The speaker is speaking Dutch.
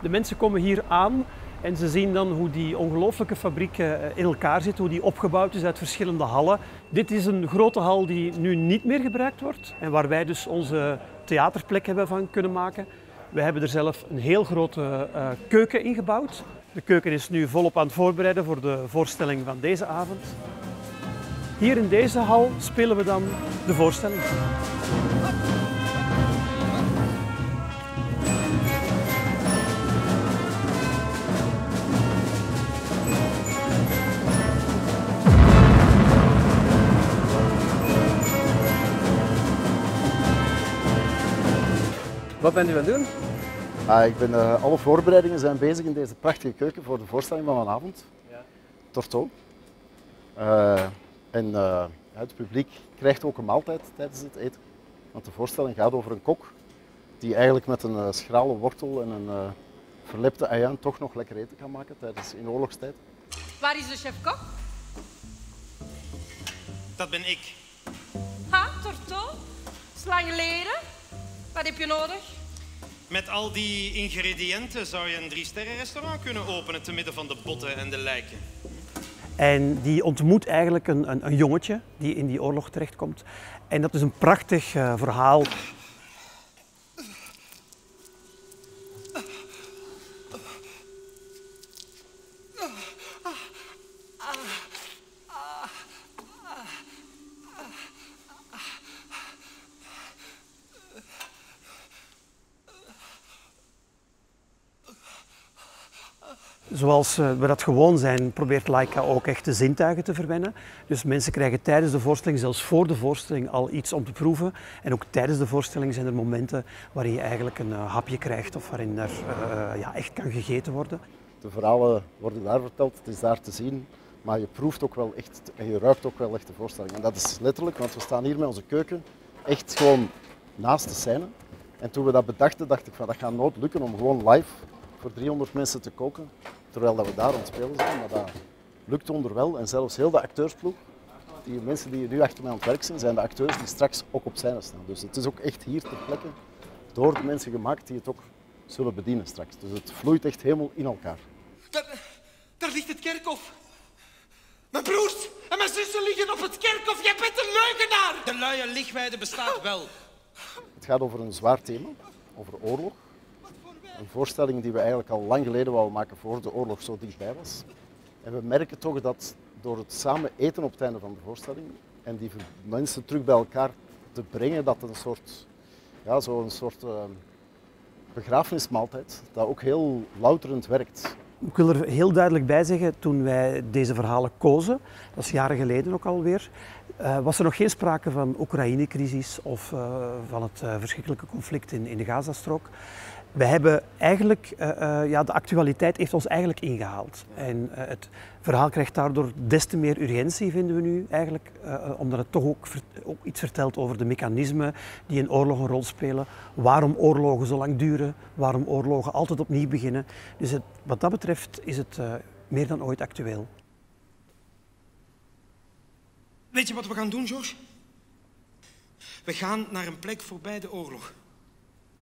De mensen komen hier aan en ze zien dan hoe die ongelooflijke fabriek in elkaar zit, hoe die opgebouwd is uit verschillende hallen. Dit is een grote hal die nu niet meer gebruikt wordt en waar wij dus onze theaterplek hebben van kunnen maken. We hebben er zelf een heel grote keuken ingebouwd. De keuken is nu volop aan het voorbereiden voor de voorstelling van deze avond. Hier in deze hal spelen we dan de voorstelling. Wat bent u aan het doen? Alle voorbereidingen zijn bezig in deze prachtige keuken voor de voorstelling van vanavond. Ja. Torteau. Het publiek krijgt ook een maaltijd tijdens het eten. Want de voorstelling gaat over een kok die eigenlijk met een schrale wortel en een verlepte ajuin toch nog lekker eten kan maken in oorlogstijd. Waar is de chef-kok? Dat ben ik. Ha, Torteau? Is lang geleden? Wat heb je nodig? Met al die ingrediënten zou je een 3-sterren-restaurant kunnen openen te midden van de botten en de lijken. En die ontmoet eigenlijk een jongetje die in die oorlog terechtkomt. En dat is een prachtig verhaal. Zoals we dat gewoon zijn, probeert Laika ook echt de zintuigen te verwennen. Dus mensen krijgen tijdens de voorstelling, zelfs voor de voorstelling, al iets om te proeven. En ook tijdens de voorstelling zijn er momenten waarin je eigenlijk een hapje krijgt of waarin er echt kan gegeten worden. De verhalen worden daar verteld, het is daar te zien. Maar je proeft ook wel echt en je ruikt ook wel echt de voorstelling. En dat is letterlijk, want we staan hier met onze keuken echt gewoon naast de scène. En toen we dat bedachten, dacht ik van dat gaat nooit lukken om gewoon live voor 300 mensen te koken, terwijl dat we daar aan het spelen zijn. Maar dat lukt onderwel. En zelfs heel de acteursploeg, die mensen die nu achter mij aan het werk zijn de acteurs die straks ook op scène staan. Dus het is ook echt hier ter plekke door de mensen gemaakt die het ook zullen bedienen straks. Dus het vloeit echt helemaal in elkaar. Daar ligt het kerkhof. Mijn broers en mijn zussen liggen op het kerkhof. Jij bent een leugenaar. De luie lichtwijde bestaat wel. Het gaat over een zwaar thema, over oorlog. Een voorstelling die we eigenlijk al lang geleden wouden maken voor de oorlog zo dichtbij was. En we merken toch dat door het samen eten op het einde van de voorstelling en die mensen terug bij elkaar te brengen, dat een soort begrafenismaaltijd, dat ook heel louterend werkt. Ik wil er heel duidelijk bij zeggen, toen wij deze verhalen kozen, dat is jaren geleden ook alweer, was er nog geen sprake van Oekraïne-crisis of van het verschrikkelijke conflict in de Gazastrook. We hebben eigenlijk, de actualiteit heeft ons eigenlijk ingehaald. En het verhaal krijgt daardoor des te meer urgentie, vinden we nu eigenlijk, omdat het toch ook iets vertelt over de mechanismen die in oorlog een rol spelen, waarom oorlogen zo lang duren, waarom oorlogen altijd opnieuw beginnen. Dus wat dat betreft is het meer dan ooit actueel. Weet je wat we gaan doen, George? We gaan naar een plek voorbij de oorlog.